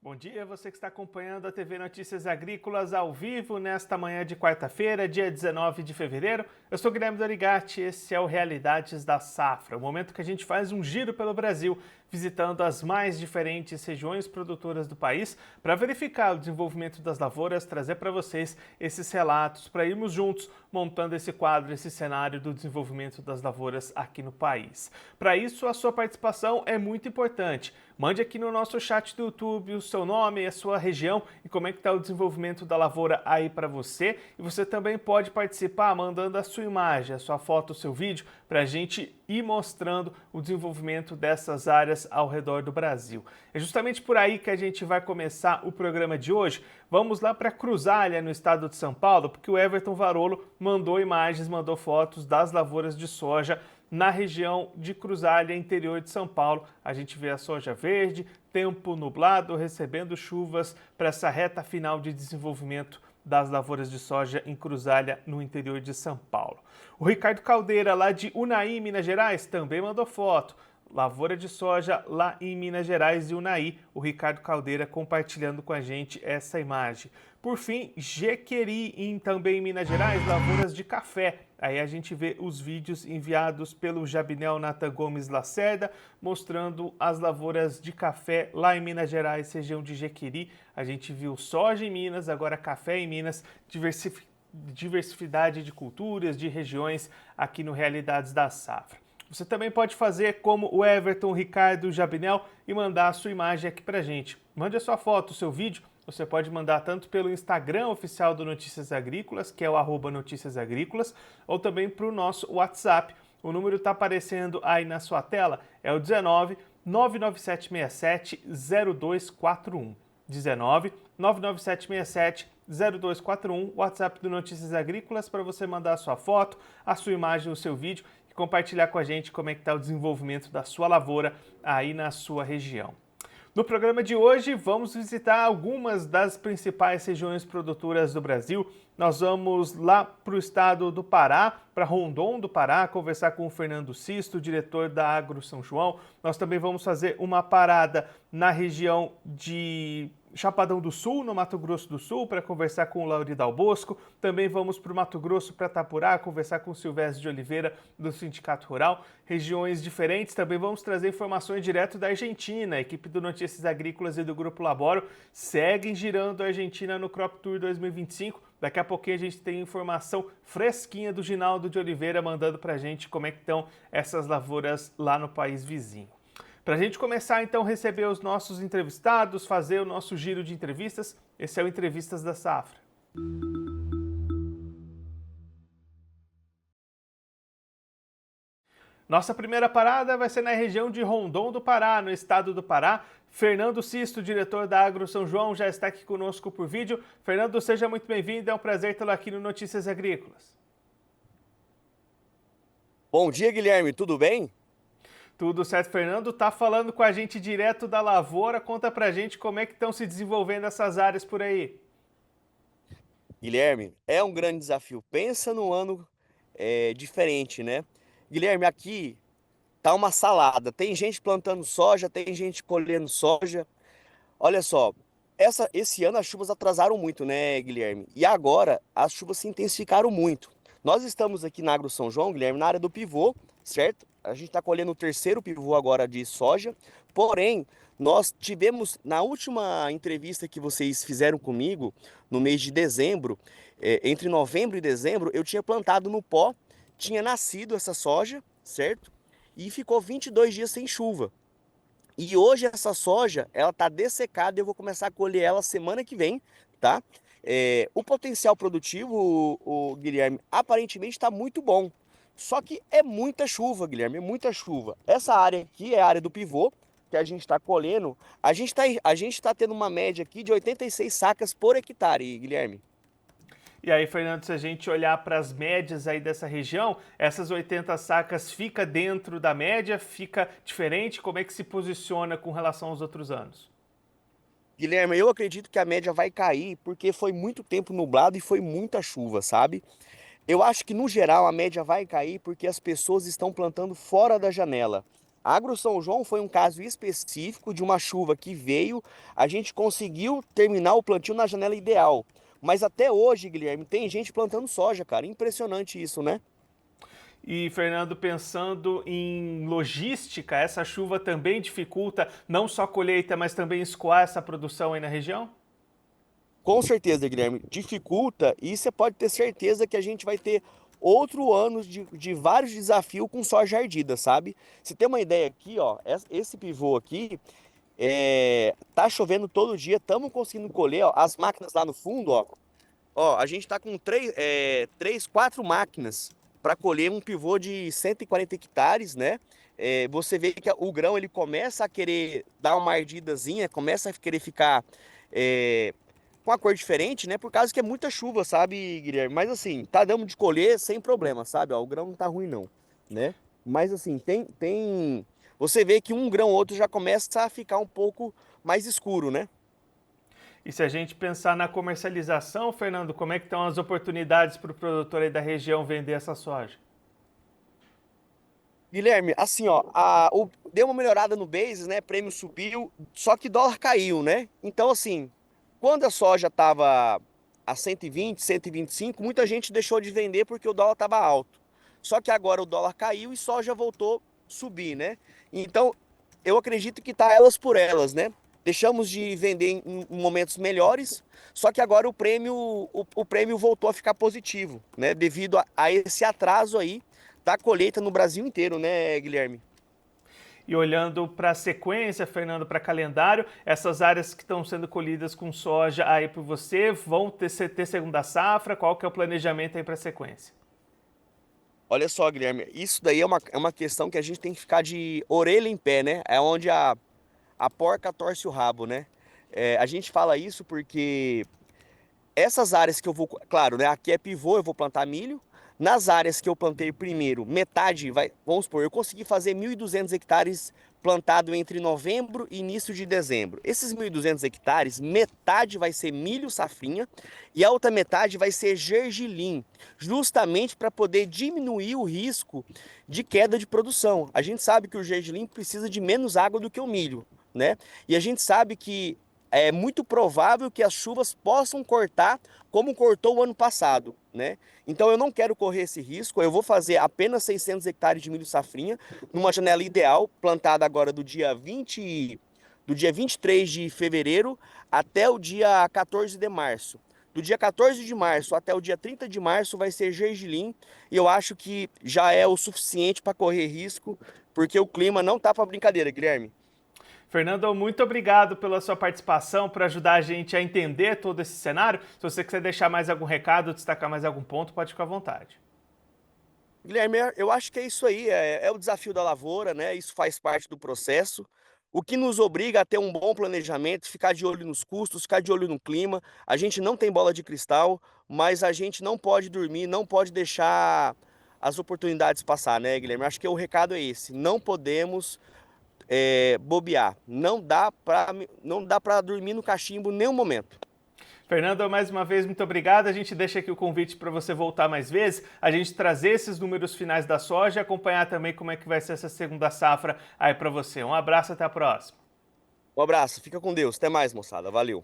Bom dia, você que está acompanhando a TV Notícias Agrícolas ao vivo nesta manhã de quarta-feira, dia 19 de fevereiro. Eu sou Guilherme Dorigatti, esse é o Realidades da Safra, o momento que a gente faz um giro pelo Brasil, visitando as mais diferentes regiões produtoras do país para verificar o desenvolvimento das lavouras, trazer para vocês esses relatos, para irmos juntos montando esse quadro, esse cenário do desenvolvimento das lavouras aqui no país. Para isso, a sua participação é muito importante. Mande aqui no nosso chat do YouTube o seu nome, a sua região e como é que está o desenvolvimento da lavoura aí para você. E você também pode participar mandando a sua imagem, a sua foto, o seu vídeo, para a gente ir mostrando o desenvolvimento dessas áreas ao redor do Brasil. É justamente por aí que a gente vai começar o programa de hoje. Vamos lá para Cruzália, no estado de São Paulo, porque o Everton Varolo mandou imagens, mandou fotos das lavouras de soja na região de Cruzália, interior de São Paulo. A gente vê a soja verde, tempo nublado, recebendo chuvas para essa reta final de desenvolvimento das lavouras de soja em Cruzália, no interior de São Paulo. O Ricardo Caldeira, lá de Unai, Minas Gerais, também mandou foto. Lavoura de soja lá em Minas Gerais e Unai, o Ricardo Caldeira compartilhando com a gente essa imagem. Por fim, Jequeri, também em Minas Gerais, lavouras de café. Aí a gente vê os vídeos enviados pelo Jabinel Natan Gomes Lacerda, mostrando as lavouras de café lá em Minas Gerais, região de Jequeri. A gente viu soja em Minas, agora café em Minas, diversidade de culturas, de regiões aqui no Realidades da Safra. Você também pode fazer como o Everton, Ricardo, Jabinel e mandar a sua imagem aqui pra gente. Mande a sua foto, o seu vídeo. Você pode mandar tanto pelo Instagram oficial do Notícias Agrícolas, que é o @Notícias Agrícolas, ou também para o nosso WhatsApp. O número está aparecendo aí na sua tela, é o 19 99767 0241. 19 99767 0241, WhatsApp do Notícias Agrícolas, para você mandar a sua foto, a sua imagem, o seu vídeo e compartilhar com a gente como é que está o desenvolvimento da sua lavoura aí na sua região. No programa de hoje, vamos visitar algumas das principais regiões produtoras do Brasil. Nós vamos lá para o estado do Pará, para Rondon do Pará, conversar com o Fernando Sisto, diretor da Agro São João. Nós também vamos fazer uma parada na região de Chapadão do Sul, no Mato Grosso do Sul, para conversar com o Lauridal Bosco. Também vamos para o Mato Grosso, para Itapurá, conversar com o Silvestre de Oliveira, do Sindicato Rural. Regiões diferentes, também vamos trazer informações direto da Argentina. A equipe do Notícias Agrícolas e do Grupo Laboro seguem girando a Argentina no Crop Tour 2025. Daqui a pouquinho a gente tem informação fresquinha do Ginaldo de Oliveira mandando para a gente como é que estão essas lavouras lá no país vizinho. Para a gente começar, então, a receber os nossos entrevistados, fazer o nosso giro de entrevistas, esse é o Entrevistas da Safra. Nossa primeira parada vai ser na região de Rondon do Pará, no estado do Pará. Fernando Sisto, diretor da Agro São João, já está aqui conosco por vídeo. Fernando, seja muito bem-vindo, é um prazer tê-lo aqui no Notícias Agrícolas. Bom dia, Guilherme, tudo bem? Tudo certo, Fernando? Tá falando com a gente direto da lavoura. Conta pra gente como é que estão se desenvolvendo essas áreas por aí. Guilherme, é um grande desafio. Pensa num ano diferente, né? Guilherme, aqui tá uma salada. Tem gente plantando soja, tem gente colhendo soja. Olha só, esse ano as chuvas atrasaram muito, né, Guilherme? E agora as chuvas se intensificaram muito. Nós estamos aqui na Agro São João, Guilherme, na área do pivô, certo? A gente está colhendo o terceiro pivô agora de soja. Porém, nós tivemos, na última entrevista que vocês fizeram comigo, no mês de dezembro, entre novembro e dezembro, eu tinha plantado no pó, tinha nascido essa soja, certo? E ficou 22 dias sem chuva. E hoje essa soja, ela tá dessecada e eu vou começar a colher ela semana que vem, tá? O potencial produtivo, o Guilherme, aparentemente está muito bom. Só que é muita chuva, Guilherme, é muita chuva. Essa área aqui é a área do pivô, que a gente está colhendo. A gente tá tendo uma média aqui de 86 sacas por hectare, Guilherme. E aí, Fernando, se a gente olhar para as médias aí dessa região, essas 80 sacas fica dentro da média, fica diferente? Como é que se posiciona com relação aos outros anos? Guilherme, eu acredito que a média vai cair porque foi muito tempo nublado e foi muita chuva, sabe? Eu acho que no geral a média vai cair porque as pessoas estão plantando fora da janela. Agro São João foi um caso específico de uma chuva que veio, a gente conseguiu terminar o plantio na janela ideal. Mas até hoje, Guilherme, tem gente plantando soja, cara. Impressionante isso, né? E, Fernando, pensando em logística, essa chuva também dificulta não só a colheita, mas também escoar essa produção aí na região? Com certeza, Guilherme, dificulta e você pode ter certeza que a gente vai ter outro ano de vários desafios com soja ardida, sabe? Você tem uma ideia aqui, ó, esse pivô aqui, tá chovendo todo dia, estamos conseguindo colher, ó, as máquinas lá no fundo, ó, a gente tá com quatro máquinas para colher um pivô de 140 hectares, né? Você vê que o grão ele começa a querer dar uma ardidazinha, começa a querer ficar é, com a cor diferente, né? Por causa que é muita chuva, sabe, Guilherme? Mas assim, tá dando de colher sem problema, sabe? Ó, o grão não tá ruim não, né? Mas assim, você vê que um grão ou outro já começa a ficar um pouco mais escuro, né? E se a gente pensar na comercialização, Fernando, como é que estão as oportunidades para o produtor aí da região vender essa soja? Guilherme, assim, ó, deu uma melhorada no basis, né? Prêmio subiu, só que dólar caiu, né? Então, assim, quando a soja tava a 120, 125, muita gente deixou de vender porque o dólar tava alto. Só que agora o dólar caiu e soja voltou a subir, né? Então, eu acredito que tá elas por elas, né? Deixamos de vender em momentos melhores, só que agora o prêmio voltou a ficar positivo, né? Devido a esse atraso aí da colheita no Brasil inteiro, né, Guilherme? E olhando para a sequência, Fernando, para calendário, essas áreas que estão sendo colhidas com soja aí por você vão ter segunda safra? Qual que é o planejamento aí para a sequência? Olha só, Guilherme, isso daí é uma questão que a gente tem que ficar de orelha em pé, né? É onde a porca torce o rabo, né? A gente fala isso porque essas áreas que eu vou, claro, né? Aqui é pivô, eu vou plantar milho. Nas áreas que eu plantei primeiro, metade vai, vamos supor, eu consegui fazer 1.200 hectares plantado entre novembro e início de dezembro. Esses 1.200 hectares, metade vai ser milho safrinha e a outra metade vai ser gergelim, justamente para poder diminuir o risco de queda de produção. A gente sabe que o gergelim precisa de menos água do que o milho, né? E a gente sabe que é muito provável que as chuvas possam cortar como cortou o ano passado, né? Então eu não quero correr esse risco, eu vou fazer apenas 600 hectares de milho safrinha, numa janela ideal, plantada agora do dia 23 de fevereiro até o dia 14 de março. Do dia 14 de março até o dia 30 de março vai ser gergelim, e eu acho que já é o suficiente para correr risco, porque o clima não tá para brincadeira, Guilherme. Fernando, muito obrigado pela sua participação, por ajudar a gente a entender todo esse cenário. Se você quiser deixar mais algum recado, destacar mais algum ponto, pode ficar à vontade. Guilherme, eu acho que é isso aí, é o desafio da lavoura, né? Isso faz parte do processo. O que nos obriga a ter um bom planejamento, ficar de olho nos custos, ficar de olho no clima. A gente não tem bola de cristal, mas a gente não pode dormir, não pode deixar as oportunidades passar, né, Guilherme? Acho que o recado é esse. Não podemos bobear. Não dá para dormir no cachimbo em nenhum momento. Fernando, mais uma vez, muito obrigado. A gente deixa aqui o convite para você voltar mais vezes, a gente trazer esses números finais da soja e acompanhar também como é que vai ser essa segunda safra aí para você. Um abraço, até a próxima. Um abraço, fica com Deus. Até mais, moçada. Valeu.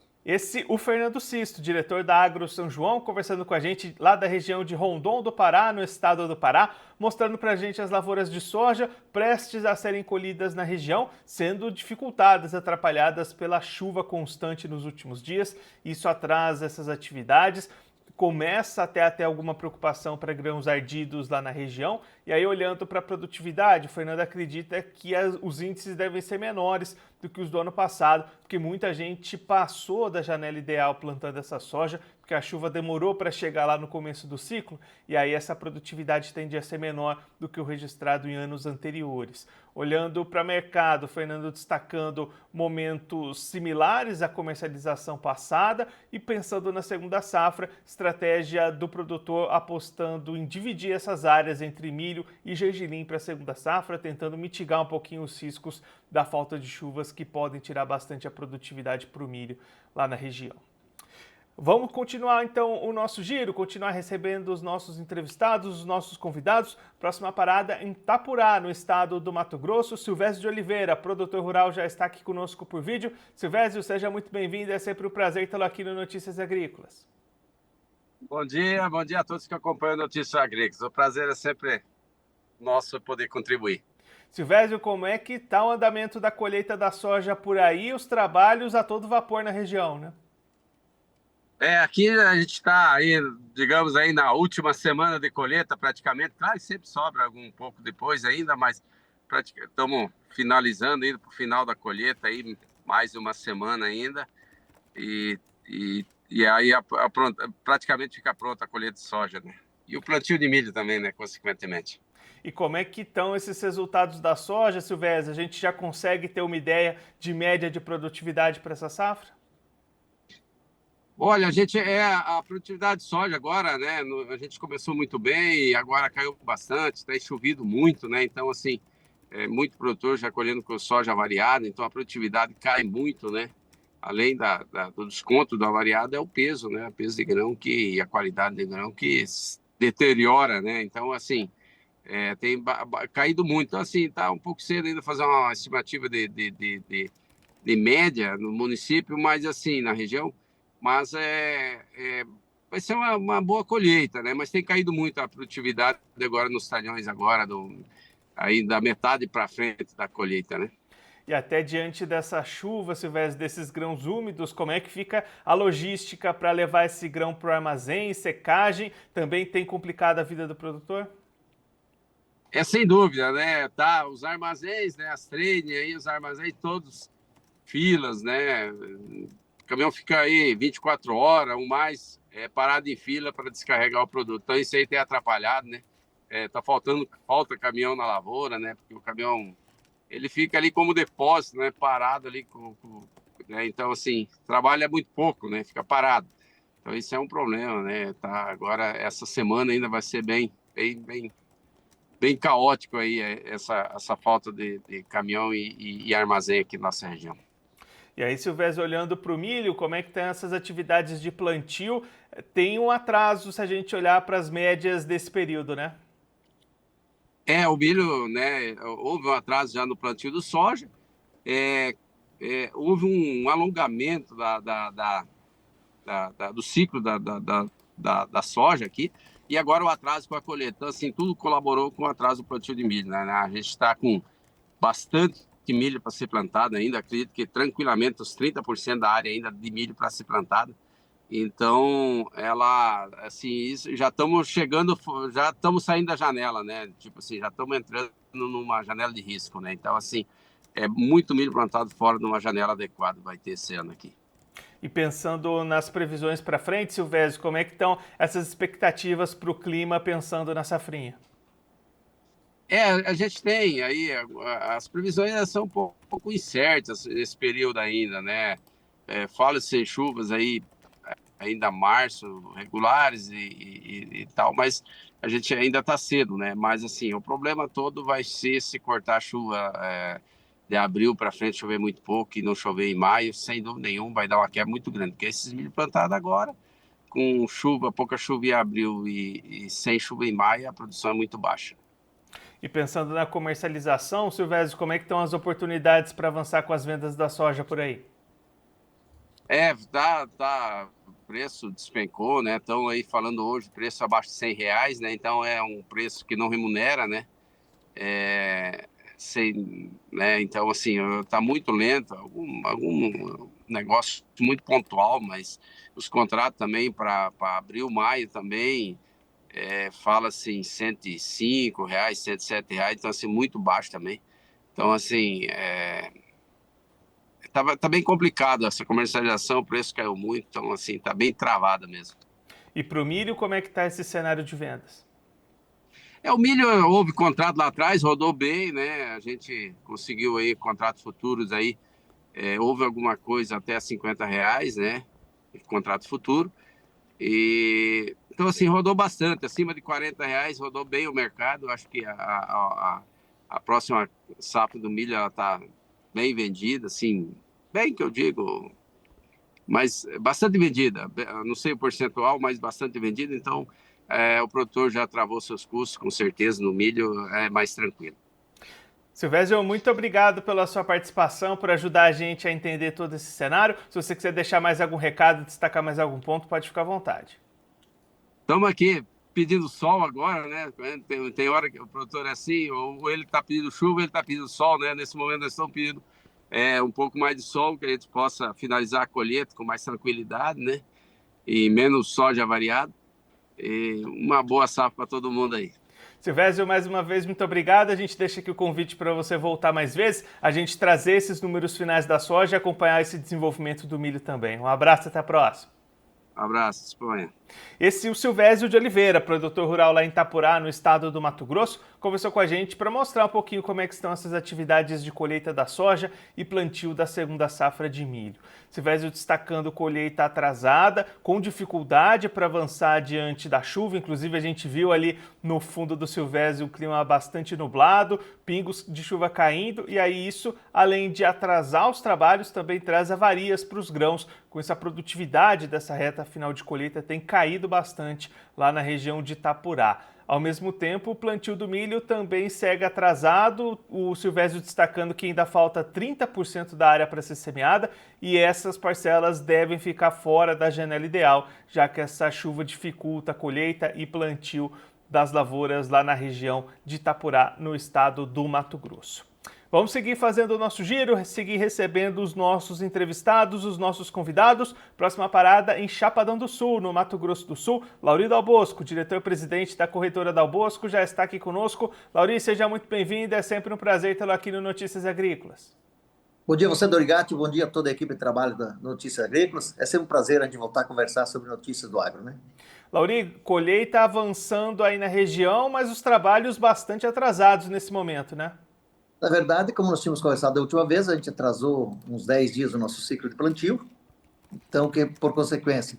O Fernando Sisto, diretor da Agro São João, conversando com a gente lá da região de Rondon do Pará, no estado do Pará, mostrando para a gente as lavouras de soja prestes a serem colhidas na região, sendo dificultadas, atrapalhadas pela chuva constante nos últimos dias. Isso atrasa essas atividades. Começa até a ter alguma preocupação para grãos ardidos lá na região. E aí, olhando para a produtividade, o Fernando acredita que os índices devem ser menores do que os do ano passado, porque muita gente passou da janela ideal plantando essa soja, porque a chuva demorou para chegar lá no começo do ciclo, e aí essa produtividade tende a ser menor do que o registrado em anos anteriores. Olhando para o mercado, o Fernando destacando momentos similares à comercialização passada e pensando na segunda safra, estratégia do produtor apostando em dividir essas áreas entre milho e gergelim para a segunda safra, tentando mitigar um pouquinho os riscos da falta de chuvas que podem tirar bastante a produtividade para o milho lá na região. Vamos continuar então o nosso giro, continuar recebendo os nossos entrevistados, os nossos convidados. Próxima parada em Itapurá, no estado do Mato Grosso. Silvésio de Oliveira, produtor rural, já está aqui conosco por vídeo. Silvésio, seja muito bem-vindo, é sempre um prazer tê-lo aqui no Notícias Agrícolas. Bom dia a todos que acompanham Notícias Agrícolas. O prazer é sempre nosso poder contribuir. Silvésio, como é que está o andamento da colheita da soja por aí, os trabalhos a todo vapor na região, né? Aqui a gente está aí, digamos, aí na última semana de colheita praticamente. Claro, sempre sobra algum pouco depois ainda, mas estamos finalizando, indo para o final da colheita aí, mais uma semana ainda. E aí praticamente fica pronta a colheita de soja, né? E o plantio de milho também, né, consequentemente. E como é que estão esses resultados da soja, Silvésio? A gente já consegue ter uma ideia de média de produtividade para essa safra? Olha, a produtividade de soja agora, né? A gente começou muito bem, agora caiu bastante, tem chovido muito, né? Então, assim, muito produtor já colhendo com soja variada, então a produtividade cai muito, né? Além do desconto da variada, é o peso, né? O peso de grão e a qualidade de grão que deteriora, né? Então, assim, tem caído muito. Então, assim, está um pouco cedo ainda fazer uma estimativa de média no município, mas assim, na região, mas vai ser uma boa colheita, né? Mas tem caído muito a produtividade agora nos talhões agora, aí da metade para frente da colheita, né? E até diante dessa chuva, Silvestre, desses grãos úmidos, como é que fica a logística para levar esse grão para o armazém, secagem? Também tem complicado a vida do produtor? Sem dúvida, né? Tá, os armazéns, né? As trading aí, os armazéns todos filas, né? O caminhão fica aí 24 horas, ou mais, parado em fila para descarregar o produto. Então isso aí tem atrapalhado, né? Tá falta caminhão na lavoura, né? Porque o caminhão ele fica ali como depósito, né? Parado ali né? Então assim trabalha muito pouco, né? Fica parado. Então isso é um problema, né? Tá, agora essa semana ainda vai ser bem caótico aí essa falta de caminhão e armazém aqui na nossa região. E aí, Silvestre, olhando para o milho, como é que estão essas atividades de plantio? Tem um atraso se a gente olhar para as médias desse período, né? O milho, né? Houve um atraso já no plantio do soja, houve um alongamento do ciclo da soja aqui, e agora o atraso com a colheita. Então, assim, tudo colaborou com o atraso do plantio de milho, né? A gente está com bastante milho para ser plantado ainda, acredito que tranquilamente os 30% da área ainda de milho para ser plantada. Então, assim, isso, já estamos saindo da janela, né? Tipo assim, já estamos entrando numa janela de risco, né? Então, assim, é muito milho plantado fora de uma janela adequada, vai ter esse ano aqui. E pensando nas previsões para frente, Silvestre, como é que estão essas expectativas para o clima pensando na safrinha? A gente tem aí, as previsões são um pouco incertas nesse período ainda, né? Fala-se chuvas aí ainda março, regulares e tal, mas a gente ainda está cedo, né? Mas assim, o problema todo vai ser se cortar a chuva de abril para frente, chover muito pouco e não chover em maio, sem dúvida nenhuma, vai dar uma quebra muito grande, porque esses milho plantados agora, com chuva, pouca chuva em abril e sem chuva em maio, a produção é muito baixa. E pensando na comercialização, Silvestre, como é que estão as oportunidades para avançar com as vendas da soja por aí? O preço despencou, né? Estão aí falando hoje preço abaixo de R$ 100, né? Então é um preço que não remunera, né? Né? Então, assim, está muito lento, algum negócio muito pontual, mas os contratos também para abril, maio também, fala-se em R$ 105, R$ 107, então, assim, muito baixo também. Então, assim, tá bem complicado essa comercialização, o preço caiu muito, então, assim, tá bem travada mesmo. E para o milho, como é que está esse cenário de vendas? O milho, houve contrato lá atrás, rodou bem, né? A gente conseguiu aí contratos futuros aí, houve alguma coisa até R$ 50, né? Contrato futuro. Então, assim, rodou bastante, acima de R$ 40, rodou bem o mercado. Acho que a próxima safra do milho ela tá bem vendida, assim, bem que eu digo, mas bastante vendida, não sei o percentual, mas bastante vendida, então o produtor já travou seus custos, com certeza, no milho é mais tranquilo. Silvésio, muito obrigado pela sua participação, por ajudar a gente a entender todo esse cenário. Se você quiser deixar mais algum recado, destacar mais algum ponto, pode ficar à vontade. Estamos aqui pedindo sol agora, né? Tem hora que o produtor é assim, ou ele está pedindo chuva, ou ele está pedindo sol, né? Nesse momento nós estamos pedindo um pouco mais de sol, que a gente possa finalizar a colheita com mais tranquilidade, né? E menos soja variado. E uma boa safra para todo mundo aí. Silvésio, mais uma vez, muito obrigado. A gente deixa aqui o convite para você voltar mais vezes, a gente trazer esses números finais da soja e acompanhar esse desenvolvimento do milho também. Um abraço e até a próxima. Um abraço, Espanha. Esse é o Silvésio de Oliveira, produtor rural lá em Itapurá, no estado do Mato Grosso, conversou com a gente para mostrar um pouquinho como é que estão essas atividades de colheita da soja e plantio da segunda safra de milho. Silvésio destacando colheita atrasada, com dificuldade para avançar diante da chuva, inclusive a gente viu ali no fundo do Silvésio um clima bastante nublado, pingos de chuva caindo, e aí isso, além de atrasar os trabalhos, também traz avarias para os grãos. Com essa produtividade dessa reta final de colheita tem caído bastante lá na região de Itapurá. Ao mesmo tempo, o plantio do milho também segue atrasado, o Silvésio destacando que ainda falta 30% da área para ser semeada e essas parcelas devem ficar fora da janela ideal, já que essa chuva dificulta a colheita e plantio das lavouras lá na região de Itapurá, no estado do Mato Grosso. Vamos seguir fazendo o nosso giro, seguir recebendo os nossos entrevistados, os nossos convidados. Próxima parada em Chapadão do Sul, no Mato Grosso do Sul. Lauri Dalbosco, diretor-presidente da corretora Dalbosco, já está aqui conosco. Lauri, seja muito bem-vindo, é sempre um prazer tê-lo aqui no Notícias Agrícolas. Bom dia você, Dorigatti, bom dia a toda a equipe de trabalho da Notícias Agrícolas. É sempre um prazer a gente voltar a conversar sobre notícias do agro, né? Lauri, colheita avançando aí na região, mas os trabalhos bastante atrasados nesse momento, né? Na verdade, como nós tínhamos conversado da última vez, a gente atrasou uns 10 dias o nosso ciclo de plantio, então, que por consequência,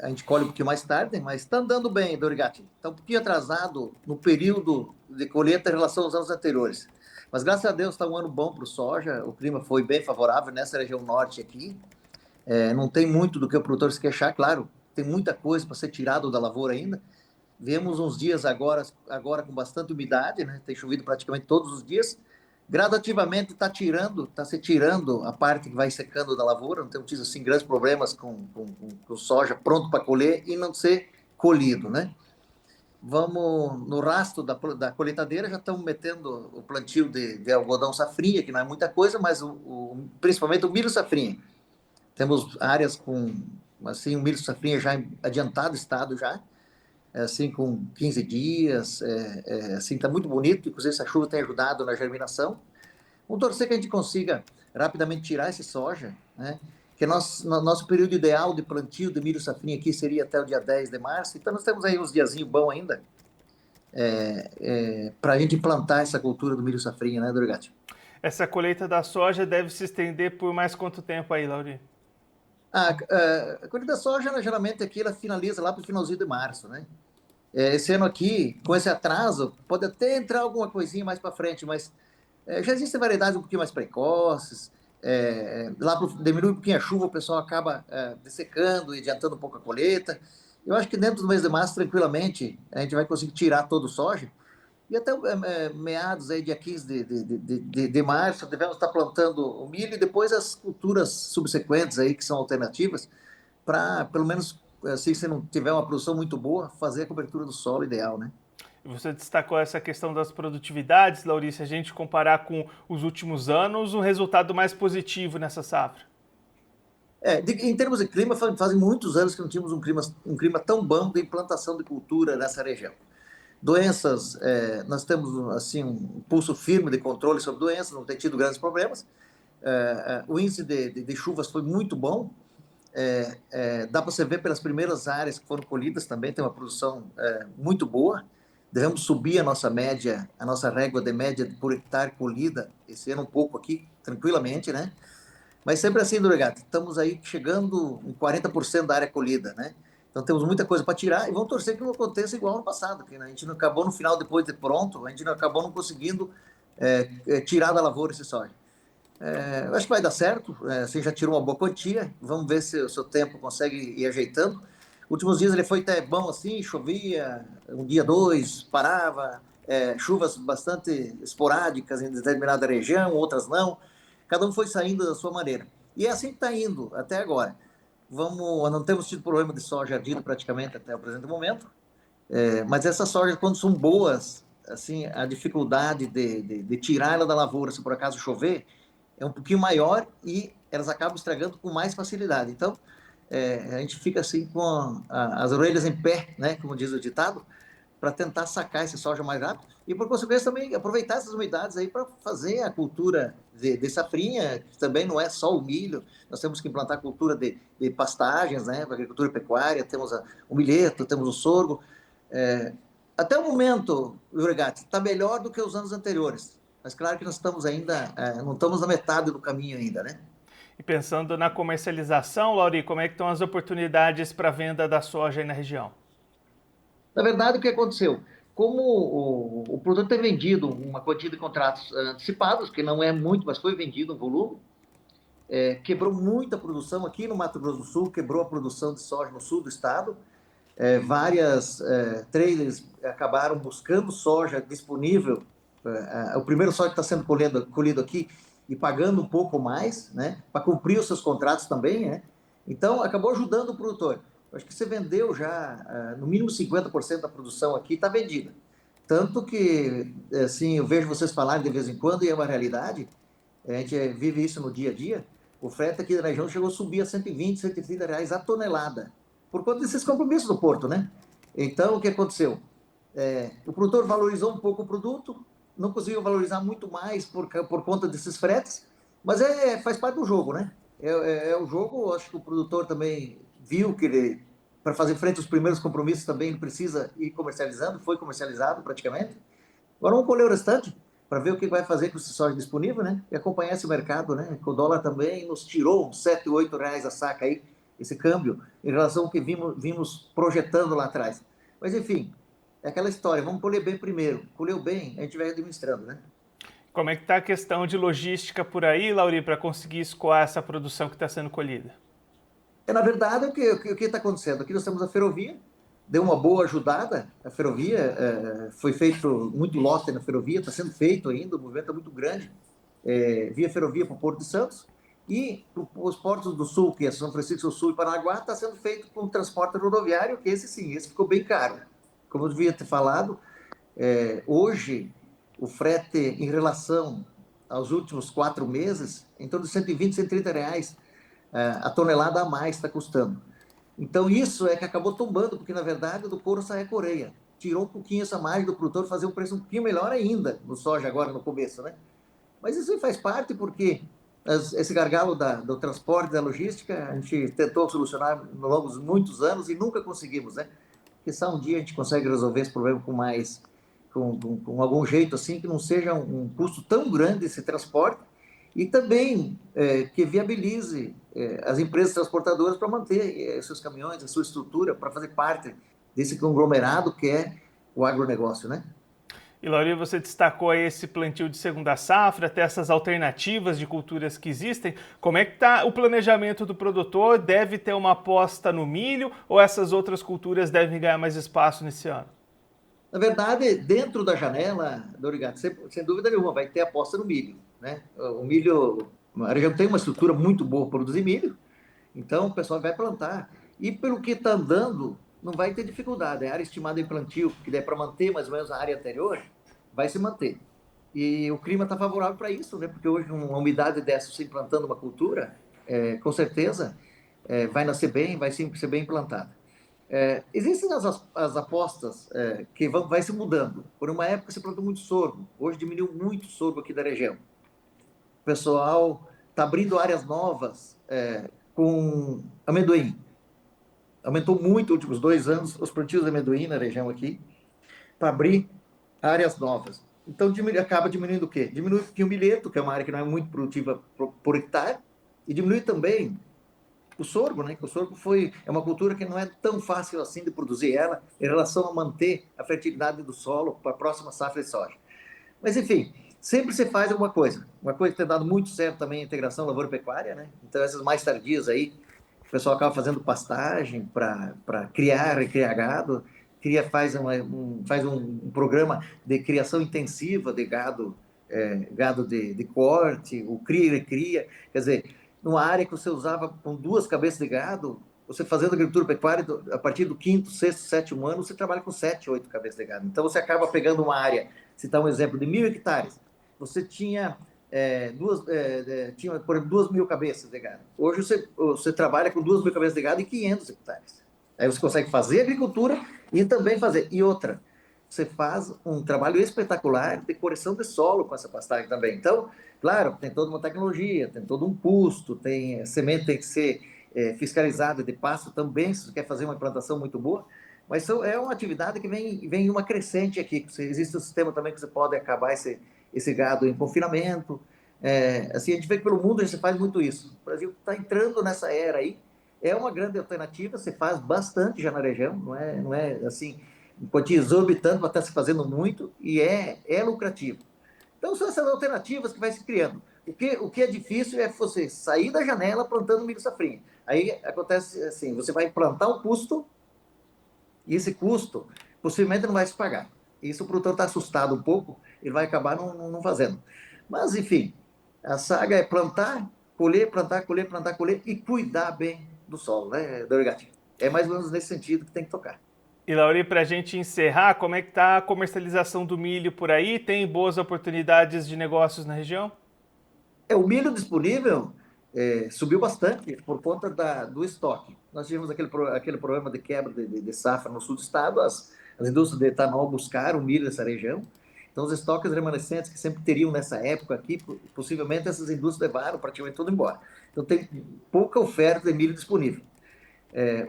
a gente colhe um pouquinho mais tarde, mas está andando bem, Dorigatti. Está um pouquinho atrasado no período de colheita em relação aos anos anteriores. Mas, graças a Deus, está um ano bom para o soja, o clima foi bem favorável nessa região norte aqui. Não tem muito do que o produtor se queixar, claro, tem muita coisa para ser tirado da lavoura ainda. Vemos uns dias agora com bastante umidade, né? Tem chovido praticamente todos os dias. Gradativamente está se tirando a parte que vai secando da lavoura. Não temos tido assim, grandes problemas com soja pronto para colher e não ser colhido, né? Vamos no rastro da colheitadeira, já estamos metendo o plantio de algodão safrinha, que não é muita coisa, mas principalmente o milho safrinha. Temos áreas com assim, o milho safrinha já em adiantado estado já, assim, com 15 dias, assim, está muito bonito, inclusive essa chuva tem ajudado na germinação. Vamos torcer que a gente consiga rapidamente tirar esse soja, né? Que nosso período ideal de plantio de milho safrinha aqui seria até o dia 10 de março, então nós temos aí uns diazinhos bons ainda para a gente plantar essa cultura do milho safrinha, né, Dorigatti? Essa colheita da soja deve se estender por mais quanto tempo aí, Lauri? A colheita da soja, geralmente aqui, ela finaliza lá para o finalzinho de março, né? Esse ano aqui, com esse atraso, pode até entrar alguma coisinha mais para frente, mas já existem variedades um pouquinho mais precoces. Lá diminui um pouquinho a chuva, o pessoal acaba dessecando e adiantando um pouco a colheita. Eu acho que dentro do mês de março, tranquilamente, a gente vai conseguir tirar todo o soja. E até meados, aí, dia 15 de março, devemos estar plantando o milho e depois as culturas subsequentes, aí, que são alternativas, para, pelo menos, assim, se não tiver uma produção muito boa, fazer a cobertura do solo ideal, né? Você destacou essa questão das produtividades, Lauri, se a gente comparar com os últimos anos, um resultado mais positivo nessa safra. Em termos de clima, fazem muitos anos que não tínhamos um clima tão bom de implantação de cultura nessa região. Doenças, nós temos assim, um pulso firme de controle sobre doenças, não tem tido grandes problemas. O índice de chuvas foi muito bom. Dá para você ver pelas primeiras áreas que foram colhidas também, tem uma produção muito boa. Devemos subir a nossa média, a nossa régua de média por hectare colhida esse ano um pouco aqui, tranquilamente, né? Mas sempre assim, Dorigatti, estamos aí chegando em 40% da área colhida, né? Então temos muita coisa para tirar e vamos torcer que não aconteça igual no passado, que a gente não acabou no final, depois de pronto, a gente não acabou não conseguindo tirar da lavoura esse soja. Eu acho que vai dar certo. Você já tirou uma boa quantia. Vamos ver se o seu tempo consegue ir ajeitando. Últimos dias ele foi até bom assim, chovia, um dia, dois, parava, chuvas bastante esporádicas em determinada região, outras não. Cada um foi saindo da sua maneira. E é assim que está indo até agora. Não temos tido problema de soja ardida praticamente até o presente momento. Mas essas sojas, quando são boas, assim, a dificuldade de tirar ela da lavoura, se por acaso chover, é um pouquinho maior e elas acabam estragando com mais facilidade. Então, a gente fica assim com as orelhas em pé, né, como diz o ditado, para tentar sacar esse soja mais rápido e, por consequência, também aproveitar essas umidades aí para fazer a cultura de safrinha, que também não é só o milho, nós temos que implantar cultura de pastagens, né, agricultura pecuária, temos o milheto, temos o sorgo. É, Até o momento, Jurgatti, está melhor do que os anos anteriores, mas claro que nós estamos ainda, não estamos na metade do caminho ainda, né? E pensando na comercialização, Lauri, como é que estão as oportunidades para venda da soja aí na região? Na verdade, o que aconteceu? Como o produto é vendido, uma quantia de contratos antecipados, que não é muito, mas foi vendido um volume, quebrou muita produção aqui no Mato Grosso do Sul, quebrou a produção de soja no sul do estado. Várias traders acabaram buscando soja disponível, o primeiro soja que está sendo colhido aqui, e pagando um pouco mais, né, para cumprir os seus contratos também, né? Então, acabou ajudando o produtor. Eu acho que você vendeu já, no mínimo 50% da produção aqui está vendida. Tanto que, assim, eu vejo vocês falarem de vez em quando, e é uma realidade, a gente vive isso no dia a dia, o frete aqui da região chegou a subir a 120, 130 reais a tonelada, por conta desses compromissos do porto, né? Então, o que aconteceu? O produtor valorizou um pouco o produto, não conseguiu valorizar muito mais por conta desses fretes, mas faz parte do jogo, né? O jogo, acho que o produtor também viu que ele, para fazer frente aos primeiros compromissos também, ele precisa ir comercializando, foi comercializado praticamente. Agora vamos colher o restante para ver o que vai fazer com esse soja disponível, né? E acompanhar esse mercado, né? Que o dólar também nos tirou uns 7, 8 reais a saca aí, esse câmbio, em relação ao que vimos projetando lá atrás. Mas, enfim, é aquela história, vamos colher bem primeiro. Colheu bem, a gente vai administrando, né? Como é que está a questão de logística por aí, Lauri, para conseguir escoar essa produção que está sendo colhida? Na verdade, o que está acontecendo? Aqui nós temos a ferrovia, deu uma boa ajudada, a ferrovia, foi feito muito lote na ferrovia, está sendo feito ainda, o movimento é muito grande, via ferrovia para o Porto de Santos, e os portos do Sul, que é São Francisco do Sul e Paranaguá, está sendo feito com transporte rodoviário, que esse sim, esse ficou bem caro. Como eu devia ter falado, hoje o frete em relação aos últimos 4 meses, em torno de 120, 130 reais a tonelada a mais está custando. Então isso é que acabou tombando, porque na verdade do couro sai a coreia. Tirou um pouquinho essa margem do produtor, fazer um preço um pouquinho melhor ainda no soja agora no começo, né? Mas isso faz parte porque esse gargalo do transporte, da logística, a gente tentou solucionar ao longo de muitos anos e nunca conseguimos, né? Porque só um dia a gente consegue resolver esse problema com algum jeito assim, que não seja um custo tão grande esse transporte e também que viabilize as empresas transportadoras para manter seus caminhões, a sua estrutura, para fazer parte desse conglomerado que é o agronegócio, né? E, Lauri, você destacou aí esse plantio de segunda safra, até essas alternativas de culturas que existem. Como é que está o planejamento do produtor? Deve ter uma aposta no milho ou essas outras culturas devem ganhar mais espaço nesse ano? Na verdade, dentro da janela, Dorigato, sem dúvida nenhuma, vai ter aposta no milho, né? O milho, a região tem uma estrutura muito boa para produzir milho, então o pessoal vai plantar. E pelo que está andando, não vai ter dificuldade. A área estimada em plantio, que der para manter mais ou menos a área anterior, vai se manter. E o clima está favorável para isso, né? Porque hoje uma umidade dessa, se implantando uma cultura, com certeza vai nascer bem, vai ser bem implantada. Existem as apostas que vai se mudando. Por uma época se plantou muito sorgo, hoje diminuiu muito sorgo aqui da região. O pessoal está abrindo áreas novas com amendoim. Aumentou muito nos últimos 2 anos os plantios de amendoim na região aqui, para abrir áreas novas. Então acaba diminuindo o quê? Diminui o milheto, que é uma área que não é muito produtiva por hectare, e diminui também o sorgo, né? O sorgo é uma cultura que não é tão fácil assim de produzir ela em relação a manter a fertilidade do solo para a próxima safra de soja. Mas, enfim, sempre se faz alguma coisa. Uma coisa que tem dado muito certo também é a integração lavoura-pecuária, né? Então, essas mais tardias aí, o pessoal acaba fazendo pastagem para criar e criar gado, faz um programa de criação intensiva de gado, gado de corte, o cria e recria. Quer dizer, numa área que você usava com 2 cabeças de gado, você fazendo agricultura pecuária, a partir do 5º, 6º, 7º ano, você trabalha com 7, 8 cabeças de gado. Então, você acaba pegando uma área, citar um exemplo, de 1.000 hectares, você tinha tinha, por exemplo, 2.000 cabeças de gado. Hoje você trabalha com 2.000 cabeças de gado e 500 hectares. Aí você consegue fazer agricultura e também fazer. E outra, você faz um trabalho espetacular de correção de solo com essa pastagem também. Então, claro, tem toda uma tecnologia, tem todo um custo, a semente tem que ser fiscalizada de pasto também, se você quer fazer uma implantação muito boa. Mas é uma atividade que vem uma crescente aqui. Existe um sistema também que você pode acabar esse gado em confinamento. Assim, a gente vê que pelo mundo a gente faz muito isso. O Brasil está entrando nessa era aí. É uma grande alternativa, você faz bastante já na região, não é assim, em quantia exorbitante, mas está se fazendo muito e é lucrativo. Então são essas alternativas que vai se criando. O que é difícil é você sair da janela plantando milho safrinha. Aí acontece assim, você vai plantar um custo e esse custo possivelmente não vai se pagar. Isso o produtor está assustado um pouco, ele vai acabar não fazendo. Mas, enfim, a saga é plantar, colher, plantar, colher, plantar, colher e cuidar bem do solo, né, Dorigati? É mais ou menos nesse sentido que tem que tocar. E, Lauri, para a gente encerrar, como é que está a comercialização do milho por aí? Tem boas oportunidades de negócios na região? O milho disponível subiu bastante por conta do estoque. Nós tivemos aquele problema de quebra de safra no sul do estado, as indústrias de etanol buscaram o milho nessa região, então os estoques remanescentes que sempre teriam nessa época aqui, possivelmente essas indústrias levaram praticamente tudo embora. Então tem pouca oferta de milho disponível.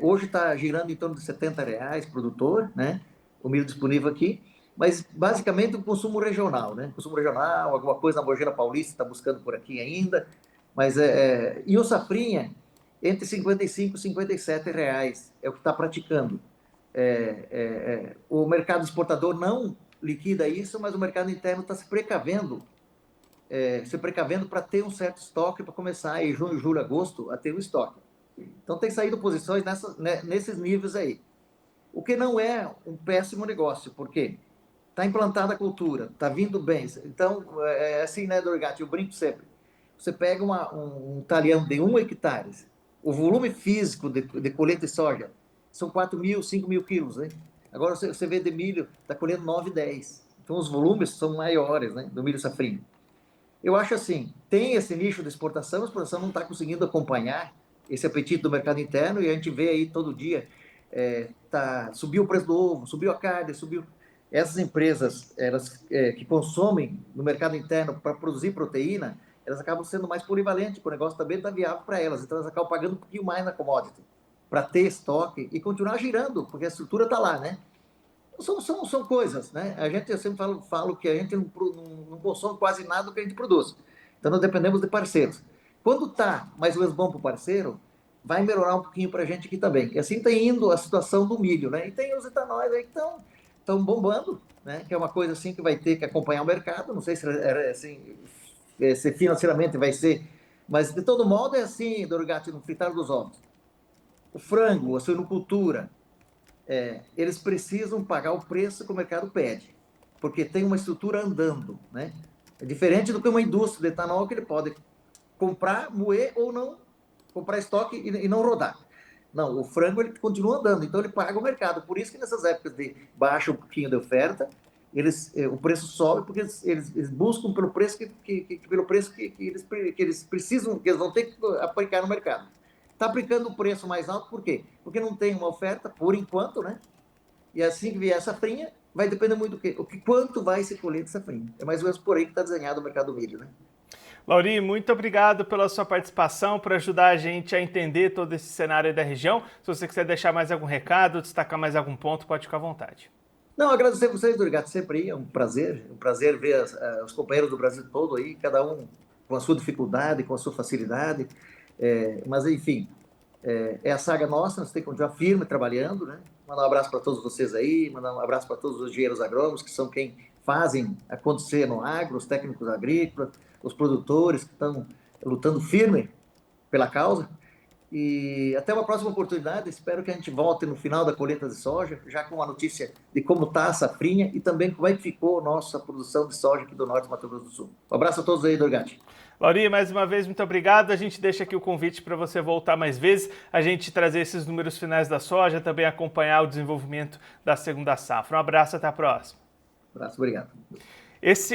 Hoje está girando em torno de R$70 produtor, né? O milho disponível aqui, mas basicamente o consumo regional, né? Consumo regional, alguma coisa na Mogeira Paulista está buscando por aqui ainda, mas e o safrinha entre 55 e 57 reais é o que está praticando. O mercado exportador não liquida isso, mas o mercado interno está se precavendo para ter um certo estoque para começar em junho, julho, agosto a ter um estoque. Então tem saído posições nesses níveis aí. O que não é um péssimo negócio, porque está implantada a cultura, está vindo bem. Então, é assim, né, Dorigati? Eu brinco sempre. Você pega um talhão de 1 hectare, o volume físico de colheita de soja são 4.000, 5.000 quilos, né? Agora você vê de milho, está colhendo 9, 10. Então os volumes são maiores, né, do milho safrinho. Eu acho assim, tem esse nicho de exportação, a exportação não está conseguindo acompanhar esse apetite do mercado interno e a gente vê aí todo dia, subiu o preço do ovo, subiu a carne, subiu. Essas empresas que consomem no mercado interno para produzir proteína, elas acabam sendo mais polivalentes, porque o negócio também está viável para elas, então elas acabam pagando um pouquinho mais na commodity, para ter estoque e continuar girando, porque a estrutura está lá, né? São coisas, né? Eu sempre falo que a gente não consome quase nada do que a gente produz. Então, nós dependemos de parceiros. Quando está mais ou menos bom para o parceiro, vai melhorar um pouquinho para a gente aqui também. E assim está indo a situação do milho, né? E tem os etanóis aí que estão bombando, né? Que é uma coisa assim que vai ter que acompanhar o mercado. Não sei se financeiramente vai ser, mas de todo modo é assim, Dorigati, no fritar dos ovos. O frango, a suinocultura, eles precisam pagar o preço que o mercado pede, porque tem uma estrutura andando, né? É diferente do que uma indústria de etanol que ele pode comprar, moer ou não, comprar estoque e não rodar. Não, o frango ele continua andando, então ele paga o mercado. Por isso que nessas épocas de baixa um pouquinho de oferta, o preço sobe porque eles buscam pelo preço pelo preço que eles precisam, que eles vão ter que aplicar no mercado. Está aplicando o preço mais alto, por quê? Porque não tem uma oferta, por enquanto, né? E assim que vier a safrinha, vai depender muito do quê? Quanto vai se colher de safrinha. É mais ou menos por aí que está desenhado o mercado do milho, né? Lauri, muito obrigado pela sua participação, por ajudar a gente a entender todo esse cenário da região. Se você quiser deixar mais algum recado, destacar mais algum ponto, pode ficar à vontade. Não, agradecer a vocês, Dorigati, sempre aí, é um prazer ver os companheiros do Brasil todo aí, cada um com a sua dificuldade, com a sua facilidade, mas enfim, é a saga nossa, nós temos que continuar firme trabalhando, né? Mandar um abraço para todos vocês aí, mandar um abraço para todos os engenheiros agrônomos, que são quem fazem acontecer no agro, os técnicos agrícolas, os produtores que estão lutando firme pela causa. E até uma próxima oportunidade, espero que a gente volte no final da colheita de soja, já com a notícia de como está a safrinha e também como é que ficou a nossa produção de soja aqui do norte do Mato Grosso do Sul. Um abraço a todos aí, Dorgatti. Lauri, mais uma vez, muito obrigado. A gente deixa aqui o convite para você voltar mais vezes, a gente trazer esses números finais da soja, também acompanhar o desenvolvimento da segunda safra. Um abraço, até a próxima. Um abraço, obrigado.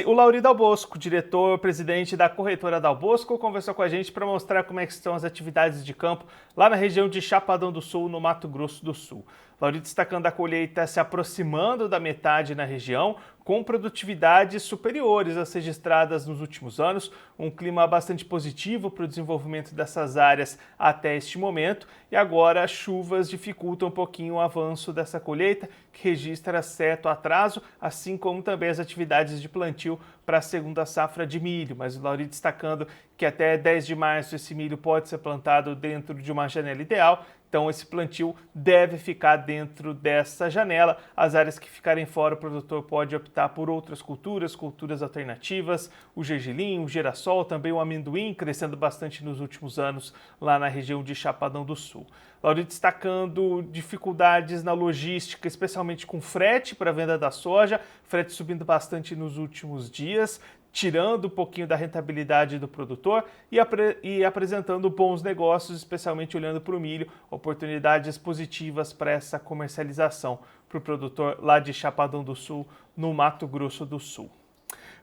O Lauri Dal Bosco, diretor-presidente da corretora Dal Bosco, conversou com a gente para mostrar como é que estão as atividades de campo lá na região de Chapadão do Sul, no Mato Grosso do Sul. Lauri destacando a colheita se aproximando da metade na região, com produtividades superiores às registradas nos últimos anos, um clima bastante positivo para o desenvolvimento dessas áreas até este momento, e agora as chuvas dificultam um pouquinho o avanço dessa colheita, que registra certo atraso, assim como também as atividades de plantio para a segunda safra de milho, mas o Lauri destacando que até 10 de março esse milho pode ser plantado dentro de uma janela ideal, então esse plantio deve ficar dentro dessa janela. As áreas que ficarem fora, o produtor pode optar por outras culturas, culturas alternativas, o gergelim, o girassol, também o amendoim, crescendo bastante nos últimos anos lá na região de Chapadão do Sul. Lauri destacando dificuldades na logística, especialmente com frete para a venda da soja, frete subindo bastante nos últimos dias, tirando um pouquinho da rentabilidade do produtor e apresentando bons negócios, especialmente olhando para o milho, oportunidades positivas para essa comercialização para o produtor lá de Chapadão do Sul, no Mato Grosso do Sul.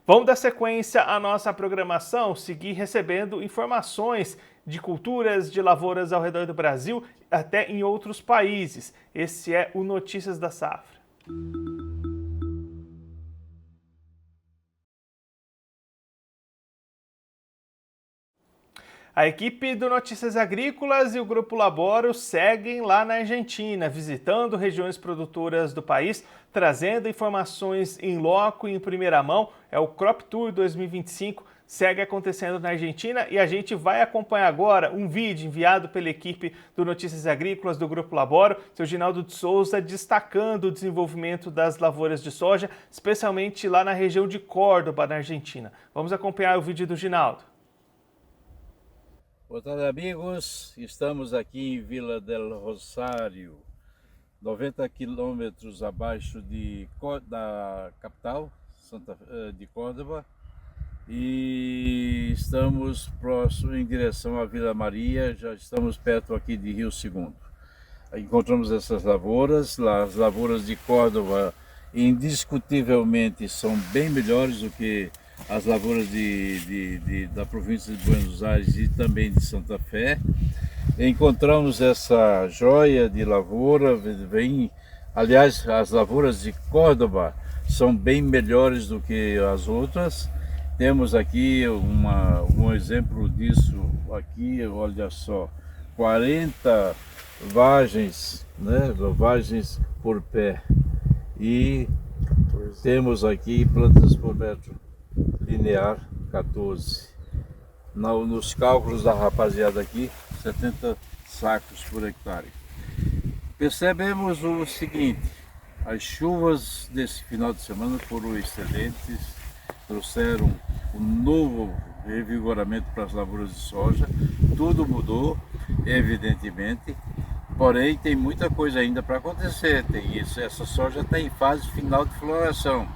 Vamos dar sequência à nossa programação, seguir recebendo informações de culturas, de lavouras ao redor do Brasil, até em outros países. Esse é o Notícias da Safra. A equipe do Notícias Agrícolas e o Grupo Laboro seguem lá na Argentina, visitando regiões produtoras do país, trazendo informações em loco e em primeira mão. É o Crop Tour 2025, segue acontecendo na Argentina e a gente vai acompanhar agora um vídeo enviado pela equipe do Notícias Agrícolas do Grupo Laboro, seu Ginaldo de Souza, destacando o desenvolvimento das lavouras de soja, especialmente lá na região de Córdoba, na Argentina. Vamos acompanhar o vídeo do Ginaldo. Boa tarde, amigos. Estamos aqui em Vila del Rosário, 90 quilômetros abaixo da capital de Córdoba, e estamos próximo em direção à Vila Maria. Já estamos perto aqui de Rio Segundo. Encontramos essas lavouras. As lavouras de Córdoba indiscutivelmente são bem melhores do que as lavouras da província de Buenos Aires e também de Santa Fé. Encontramos essa joia de lavoura, aliás, as lavouras de Córdoba são bem melhores do que as outras. Temos aqui um exemplo disso aqui, olha só, 40 vagens, né, vagens por pé, e temos aqui plantas por metro linear 14. Nos cálculos da rapaziada aqui, 70 sacos por hectare. Percebemos o seguinte: as chuvas desse final de semana foram excelentes, trouxeram um novo revigoramento para as lavouras de soja. Tudo mudou, evidentemente, porém tem muita coisa ainda para acontecer. Essa soja está em fase final de floração.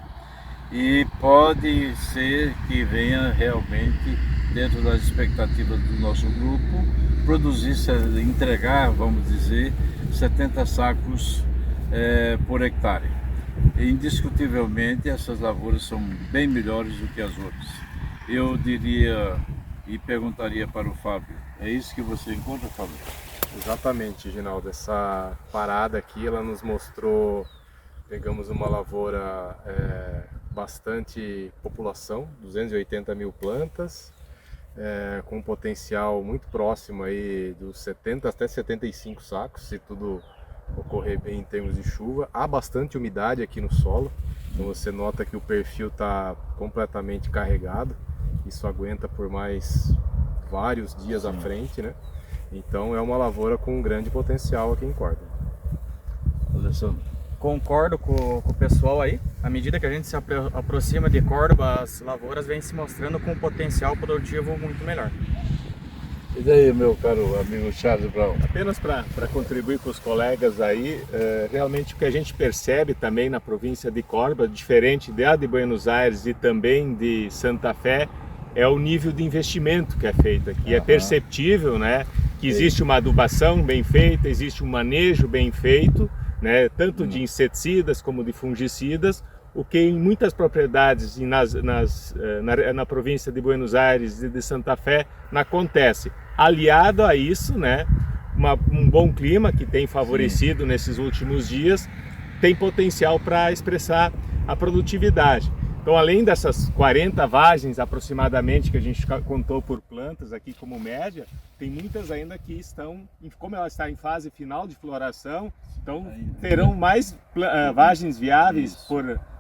E pode ser que venha realmente, dentro das expectativas do nosso grupo, entregar, vamos dizer, 70 sacos por hectare. Indiscutivelmente, essas lavouras são bem melhores do que as outras. Eu diria e perguntaria para o Fábio: é isso que você encontra, Fábio? Exatamente, Ginaldo. Essa parada aqui, ela nos mostrou, pegamos uma lavoura bastante população, 280 mil plantas, com um potencial muito próximo aí dos 70 até 75 sacos, se tudo ocorrer bem em termos de chuva. Há bastante umidade aqui no solo, então você nota que o perfil está completamente carregado. Isso aguenta por mais vários dias à frente, né? Então é uma lavoura com um grande potencial aqui em Córdoba. Alessandro. Concordo com o pessoal aí. À medida que a gente se aproxima de Córdoba, as lavouras vêm se mostrando com um potencial produtivo muito melhor. E daí, meu caro amigo Charles Brown? Apenas para contribuir com os colegas aí, realmente o que a gente percebe também na província de Córdoba, diferente de Buenos Aires e também de Santa Fé, é o nível de investimento que é feito aqui. É perceptível, né, que existe uma adubação bem feita, existe um manejo bem feito, né, tanto de inseticidas como de fungicidas, o que em muitas propriedades e na província de Buenos Aires e de Santa Fé não acontece. Aliado a isso, né, um bom clima que tem favorecido nesses últimos dias, tem potencial para expressar a produtividade. Então, além dessas 40 vagens aproximadamente que a gente contou por plantas aqui como média, tem muitas ainda que estão, como ela está em fase final de floração, então terão mais vagens viáveis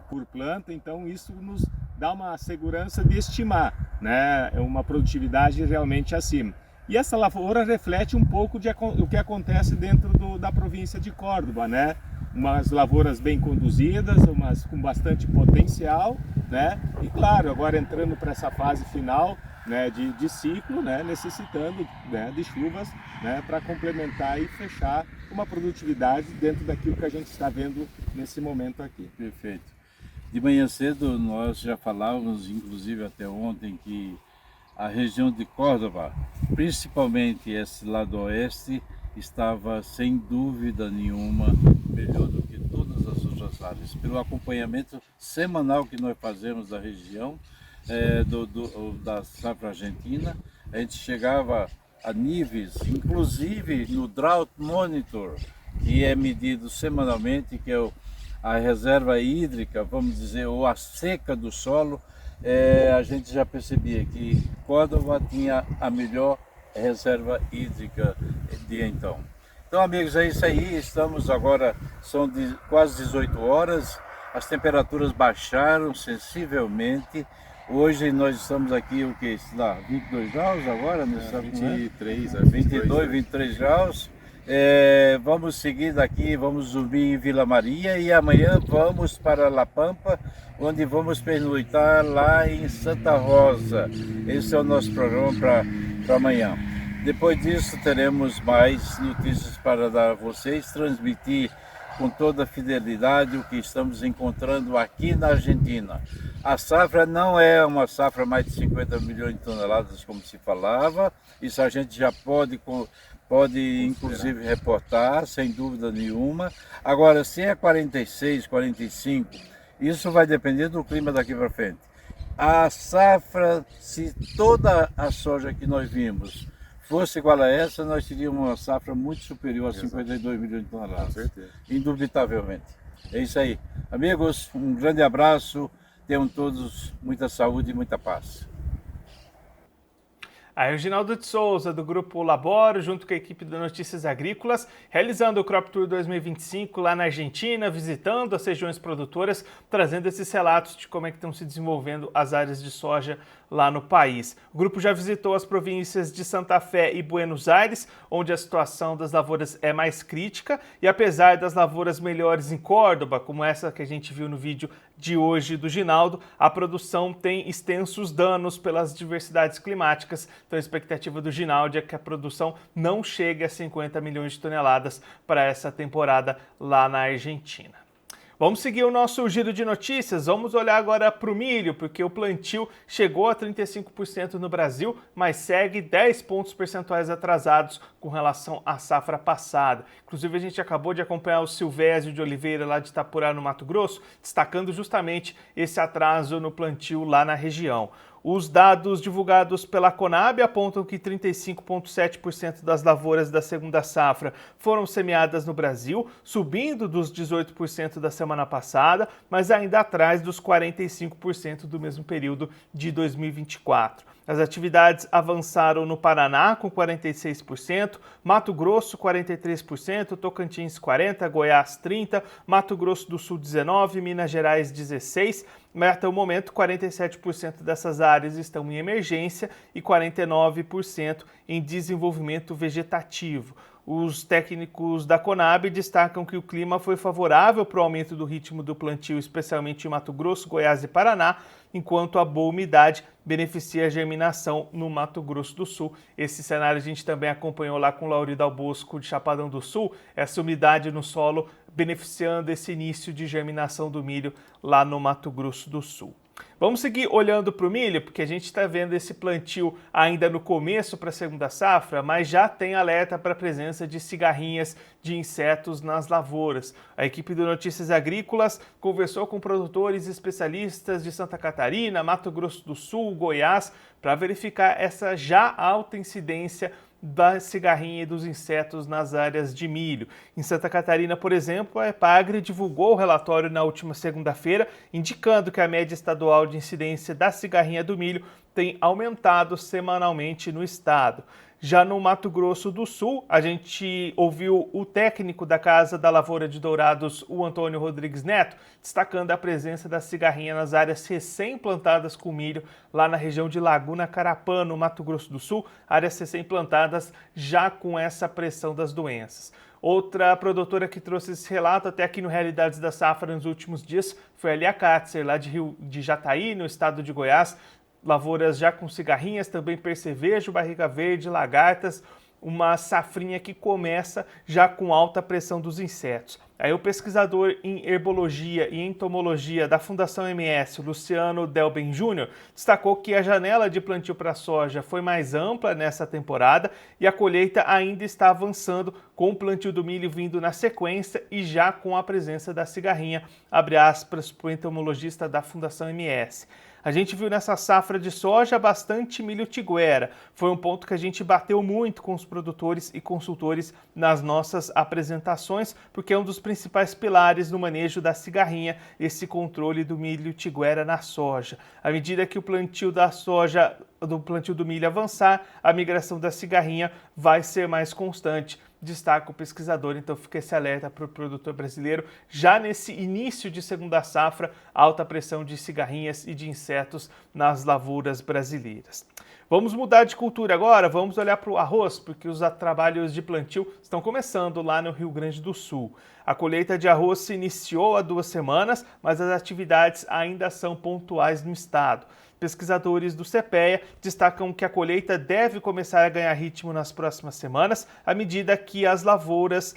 por planta, então isso nos dá uma segurança de estimar, né, uma produtividade realmente acima. E essa lavoura reflete um pouco o que acontece dentro da província de Córdoba, né? Umas lavouras bem conduzidas, umas com bastante potencial, né? E claro, agora entrando para essa fase final, né, de ciclo, né, necessitando, né, de chuvas, né, para complementar e fechar uma produtividade dentro daquilo que a gente está vendo nesse momento aqui. Perfeito. De manhã cedo nós já falávamos, inclusive até ontem, que a região de Córdoba, principalmente esse lado oeste, estava sem dúvida nenhuma melhor do que todas as outras áreas. Pelo acompanhamento semanal que nós fazemos da região, da safra argentina, a gente chegava a níveis, inclusive no Drought Monitor, que é medido semanalmente, que é a reserva hídrica, vamos dizer, ou a seca do solo, a gente já percebia que Córdoba tinha a melhor reserva hídrica de então. Então, amigos, é isso aí. Estamos agora, são quase 18 horas, as temperaturas baixaram sensivelmente. Hoje nós estamos aqui, o que? 22 graus agora? 23, 22, 23 graus. Vamos seguir daqui, vamos subir em Vila Maria e amanhã vamos para La Pampa, onde vamos pernoitar lá em Santa Rosa. Esse é o nosso programa para amanhã. Depois disso teremos mais notícias para dar a vocês, transmitir com toda a fidelidade o que estamos encontrando aqui na Argentina. A safra não é uma safra mais de 50 milhões de toneladas como se falava, isso a gente já pode inclusive reportar, sem dúvida nenhuma. Agora, se é 46, 45, isso vai depender do clima daqui para frente. A safra, se toda a soja que nós vimos fosse igual a essa, nós teríamos uma safra muito superior a 52 milhões de toneladas. Com certeza. Indubitavelmente. É isso aí. Amigos, um grande abraço, tenham todos muita saúde e muita paz. Aí o Ginaldo de Souza, do Grupo Laboro, junto com a equipe do Notícias Agrícolas, realizando o Crop Tour 2025 lá na Argentina, visitando as regiões produtoras, trazendo esses relatos de como é que estão se desenvolvendo as áreas de soja lá no país. O grupo já visitou as províncias de Santa Fé e Buenos Aires, onde a situação das lavouras é mais crítica, e apesar das lavouras melhores em Córdoba, como essa que a gente viu no vídeo de hoje do Ginaldo, a produção tem extensos danos pelas diversidades climáticas. Então a expectativa do Ginaldo é que a produção não chegue a 50 milhões de toneladas para essa temporada lá na Argentina. Vamos seguir o nosso giro de notícias, vamos olhar agora para o milho, porque o plantio chegou a 35% no Brasil, mas segue 10 pontos percentuais atrasados com relação à safra passada. Inclusive a gente acabou de acompanhar o Silvésio de Oliveira lá de Itapurá, no Mato Grosso, destacando justamente esse atraso no plantio lá na região. Os dados divulgados pela Conab apontam que 35,7% das lavouras da segunda safra foram semeadas no Brasil, subindo dos 18% da semana passada, mas ainda atrás dos 45% do mesmo período de 2024. As atividades avançaram no Paraná com 46%, Mato Grosso 43%, Tocantins 40%, Goiás 30%, Mato Grosso do Sul 19%, Minas Gerais 16%, mas até o momento 47% dessas áreas estão em emergência e 49% em desenvolvimento vegetativo. Os técnicos da Conab destacam que o clima foi favorável para o aumento do ritmo do plantio, especialmente em Mato Grosso, Goiás e Paraná, enquanto a boa umidade beneficia a germinação no Mato Grosso do Sul. Esse cenário a gente também acompanhou lá com o Laurido Albosco de Chapadão do Sul, essa umidade no solo beneficiando esse início de germinação do milho lá no Mato Grosso do Sul. Vamos seguir olhando para o milho, porque a gente está vendo esse plantio ainda no começo para a segunda safra, mas já tem alerta para a presença de cigarrinhas de insetos nas lavouras. A equipe do Notícias Agrícolas conversou com produtores e especialistas de Santa Catarina, Mato Grosso do Sul, Goiás, para verificar essa já alta incidência da cigarrinha e dos insetos nas áreas de milho. Em Santa Catarina, por exemplo, a Epagre divulgou o relatório na última segunda-feira, indicando que a média estadual de incidência da cigarrinha do milho tem aumentado semanalmente no estado. Já no Mato Grosso do Sul, a gente ouviu o técnico da Casa da Lavoura de Dourados, o Antônio Rodrigues Neto, destacando a presença da cigarrinha nas áreas recém-plantadas com milho, lá na região de Laguna Carapã, no Mato Grosso do Sul, áreas recém-plantadas já com essa pressão das doenças. Outra produtora que trouxe esse relato até aqui no Realidades da Safra nos últimos dias foi a Lia Katzer, lá de Jataí, no estado de Goiás. Lavouras já com cigarrinhas, também percevejo, barriga verde, lagartas, uma safrinha que começa já com alta pressão dos insetos. Aí o pesquisador em herbologia e entomologia da Fundação MS, Luciano Delben Júnior, destacou que a janela de plantio para soja foi mais ampla nessa temporada e a colheita ainda está avançando, com o plantio do milho vindo na sequência e já com a presença da cigarrinha, abre aspas, para o entomologista da Fundação MS. A gente viu nessa safra de soja bastante milho tiguera. Foi um ponto que a gente bateu muito com os produtores e consultores nas nossas apresentações, porque é um dos principais pilares no manejo da cigarrinha, esse controle do milho tiguera na soja. À medida que o plantio da soja, do plantio do milho avançar, a migração da cigarrinha vai ser mais constante, destaca o pesquisador. Então fica esse alerta para o produtor brasileiro, já nesse início de segunda safra, alta pressão de cigarrinhas e de insetos nas lavouras brasileiras. Vamos mudar de cultura agora, vamos olhar para o arroz, porque os trabalhos de plantio estão começando lá no Rio Grande do Sul. A colheita de arroz se iniciou há 2 semanas, mas as atividades ainda são pontuais no estado. Pesquisadores do CPEA destacam que a colheita deve começar a ganhar ritmo nas próximas semanas, à medida que as lavouras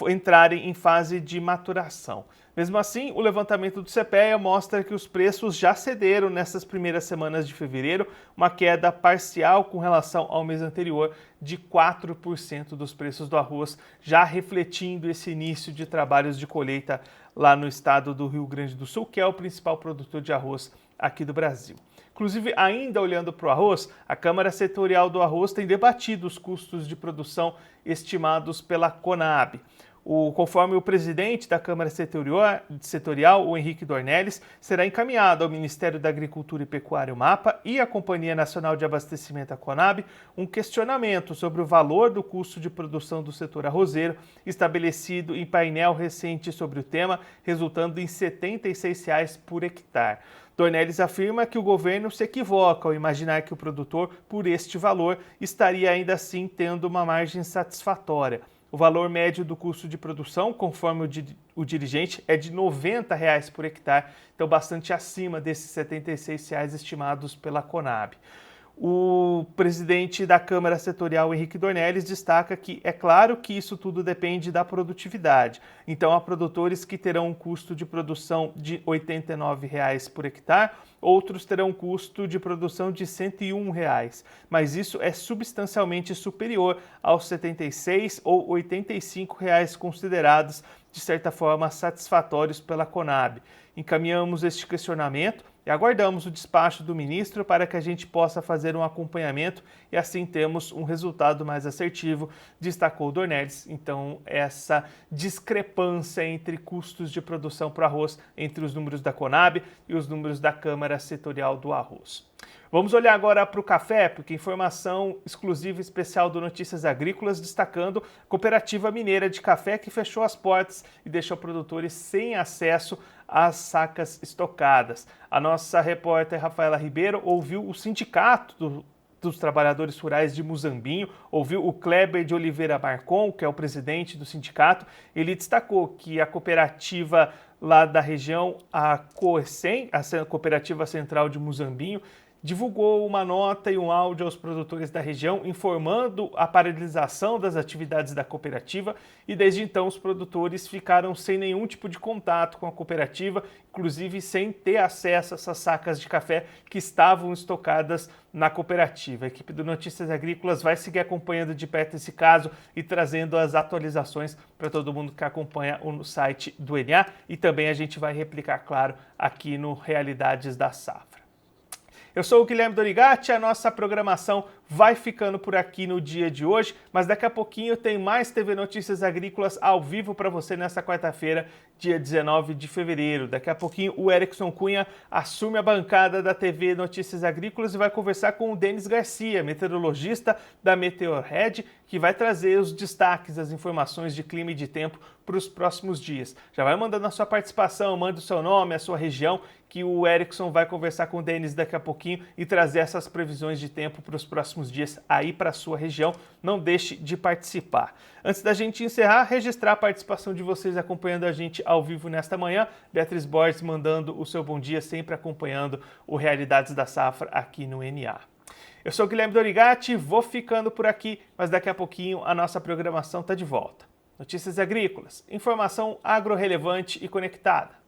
entrarem em fase de maturação. Mesmo assim, o levantamento do CPEA mostra que os preços já cederam nessas primeiras semanas de fevereiro, uma queda parcial com relação ao mês anterior de 4% dos preços do arroz, já refletindo esse início de trabalhos de colheita lá no estado do Rio Grande do Sul, que é o principal produtor de arroz aqui do Brasil. Inclusive, ainda olhando para o arroz, a Câmara Setorial do Arroz tem debatido os custos de produção estimados pela Conab. Conforme o presidente da Câmara Setorial, o Henrique Dornelles, será encaminhado ao Ministério da Agricultura e Pecuária, o MAPA, e à Companhia Nacional de Abastecimento, a Conab, um questionamento sobre o valor do custo de produção do setor arrozeiro, estabelecido em painel recente sobre o tema, resultando em R$ 76 por hectare. Dornelles afirma que o governo se equivoca ao imaginar que o produtor, por este valor, estaria ainda assim tendo uma margem satisfatória. O valor médio do custo de produção, conforme o dirigente, é de R$ 90 por hectare, então bastante acima desses R$ 76 estimados pela Conab. O presidente da Câmara Setorial, Henrique Dornelles, destaca que é claro que isso tudo depende da produtividade. Então, há produtores que terão um custo de produção de R$ 89 por hectare, outros terão um custo de produção de R$ 101, mas isso é substancialmente superior aos R$ 76 ou R$ 85 considerados, de certa forma, satisfatórios pela Conab. Encaminhamos este questionamento e aguardamos o despacho do ministro para que a gente possa fazer um acompanhamento e assim temos um resultado mais assertivo, destacou Dornelles. Então, essa discrepância entre custos de produção para o arroz entre os números da Conab e os números da Câmara Setorial do Arroz. Vamos olhar agora para o café, porque informação exclusiva e especial do Notícias Agrícolas destacando a Cooperativa Mineira de Café que fechou as portas e deixou produtores sem acesso às sacas estocadas. A nossa repórter Rafaela Ribeiro ouviu o sindicato dos Trabalhadores Rurais de Muzambinho, ouviu o Kleber de Oliveira Marcon, que é o presidente do sindicato. Ele destacou que a cooperativa lá da região, a Coercem, a Cooperativa Central de Muzambinho, divulgou uma nota e um áudio aos produtores da região informando a paralisação das atividades da cooperativa e desde então os produtores ficaram sem nenhum tipo de contato com a cooperativa, inclusive sem ter acesso a essas sacas de café que estavam estocadas na cooperativa. A equipe do Notícias Agrícolas vai seguir acompanhando de perto esse caso e trazendo as atualizações para todo mundo que acompanha no site do NA e também a gente vai replicar, claro, aqui no Realidades da Safra. Eu sou o Guilherme Dorigatti, a nossa programação vai ficando por aqui no dia de hoje, mas daqui a pouquinho tem mais TV Notícias Agrícolas ao vivo para você nessa quarta-feira, dia 19 de fevereiro. Daqui a pouquinho o Erickson Cunha assume a bancada da TV Notícias Agrícolas e vai conversar com o Denis Garcia, meteorologista da Meteorred, que vai trazer os destaques, as informações de clima e de tempo para os próximos dias. Já vai mandando a sua participação, manda o seu nome, a sua região, que o Erickson vai conversar com o Denis daqui a pouquinho e trazer essas previsões de tempo para os próximos dias aí para a sua região. Não deixe de participar. Antes da gente encerrar, registrar a participação de vocês acompanhando a gente ao vivo nesta manhã. Beatriz Borges mandando o seu bom dia, sempre acompanhando o Realidades da Safra aqui no NA. Eu sou o Guilherme Dorigatti, vou ficando por aqui, mas daqui a pouquinho a nossa programação está de volta. Notícias Agrícolas, informação agro-relevante e conectada.